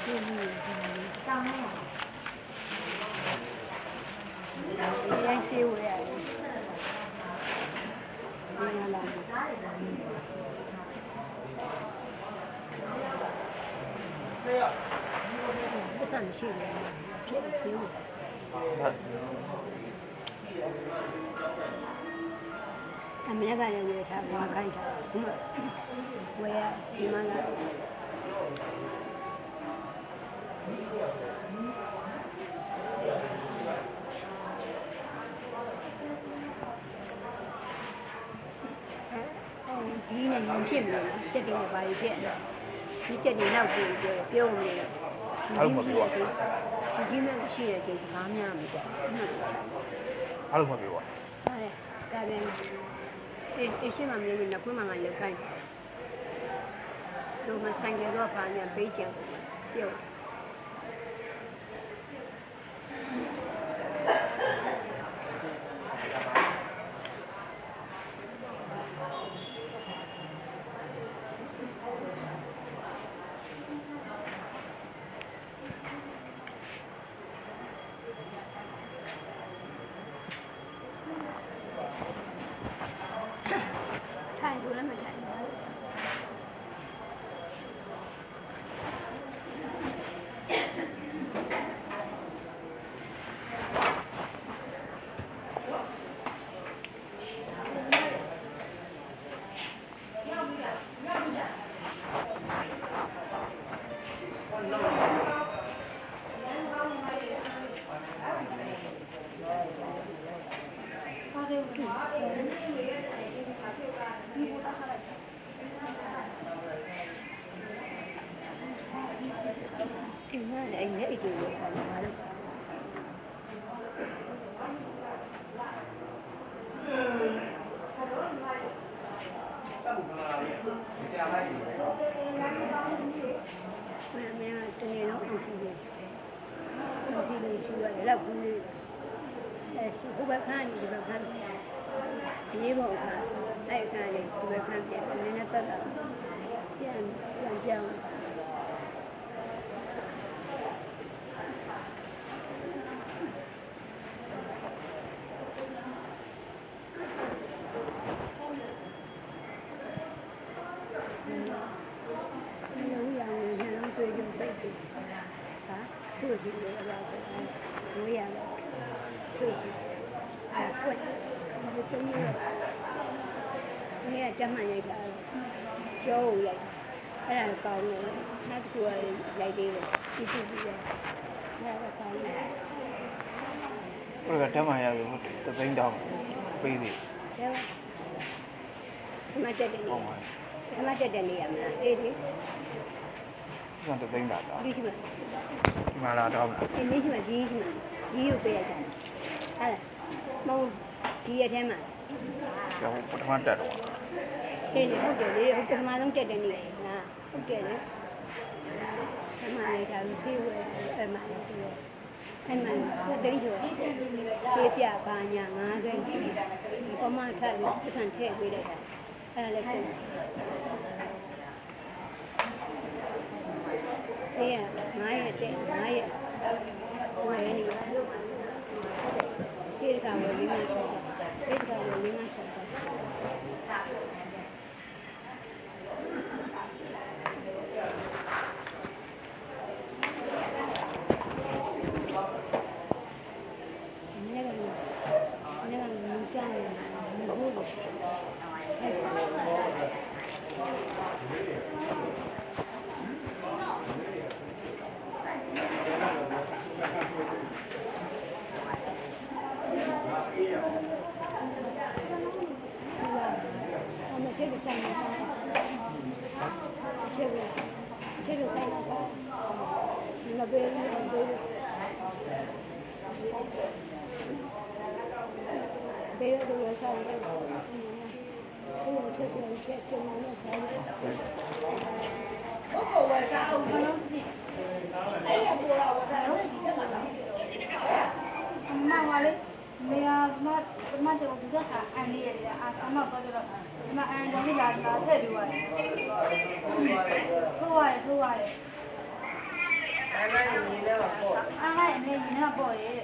တောင်းရရိုင်းစေးဝဲရတယ်ဒီလာပတ်စံရှိတယ်ဖြစ်စေးဝဲအမေကလည်းဝယ်ထားဘာခိုင်းတာဝယ်ရဒီမှာလာဒီနဲ့ညဖြစ်မလို့ချက်တင်ဘာကြီးဖြစ်ဒီချက်တင်နောက်ပြီးပြောမလို့အားလုံးမပြောဒီကြီးမဲ့ရှိတဲ့ချိန်ဘာမှမပြောအားလုံးမပြောပါဟုတ်တယ်ဒါပြန်အေးရှိမှမလို့နောက်ခွမှငါရောက်ခိုင်းတို့မဆိုင်ကြတော့ဘာညာပေးချင်ပြောအဲ့နဲ့အဲ့ဒီလိုပါလာလို့မင်းတနေ့တော့အောင်စီတယ်အောင်စီလို့ရှိရတယ်လောက်ဘူးလေအဲ့ဟိုဘက်ခန်းဒီဘက်ခန်းဒီဘောကအဲ့ခန်းလေးဒီဘက်ခန်းပြန်နည်းနည်းတက်တာပြန်ဆွေးကြည့်လို့ရတယ်။ဝေးရမယ်။ဆွေးကြည့်။အဲ့ဖွင့်။ဒီတုံးရ။ဒီကတမန်ရိုက်တာ။ကျောင်းရိုက်။အဲ့ဒါကောင်းတယ်။နောက်တစ်ခုကရိုက်သေးတယ်။ဒီကြည့်ပြီးတယ်။အဲ့ဒါကောင်းတယ်။ဘယ်ကတမန်ရလို့တသိန်းတောင်းပေးသေး။ဒီမှာတက်တယ်။ဒီမှာတက်တယ်နေရမလား။အေးဒီ။ဒီတသိန်းတာလား။ဒီမှာဒီမှာလာတော့မလားဒီမရှိမှဒီကိုပေးလိုက်တာဟာလားမဟုတ်ဒီရထဲမှာကျောင်းပထမတက်တော့အေးဟုတ်တယ်လေပထမဆုံးတက်တဲ့နေ့လားဟုတ်တယ်လေအမှန်လေးဒါကိုစီးဝဲအမှန်လေးစီးဝဲအမှန်သိကျော်ပြေးပြပါညာ9သိန်းပမာထက်လို့ပတ်စံထည့်ပေးလိုက်တာအဲ့ဒါလည်းအေး9ရက်တဲ့9ရက်ဝယ်နေဒီကဝယ်ပြီးမှဆက်တာဒီကဝယ်ပြီးမှဆက်တာနေကမကြမ်းဘူးမဟုတ်ဘူးမ အားရနေရင်တော့ပေါ့ရဲ့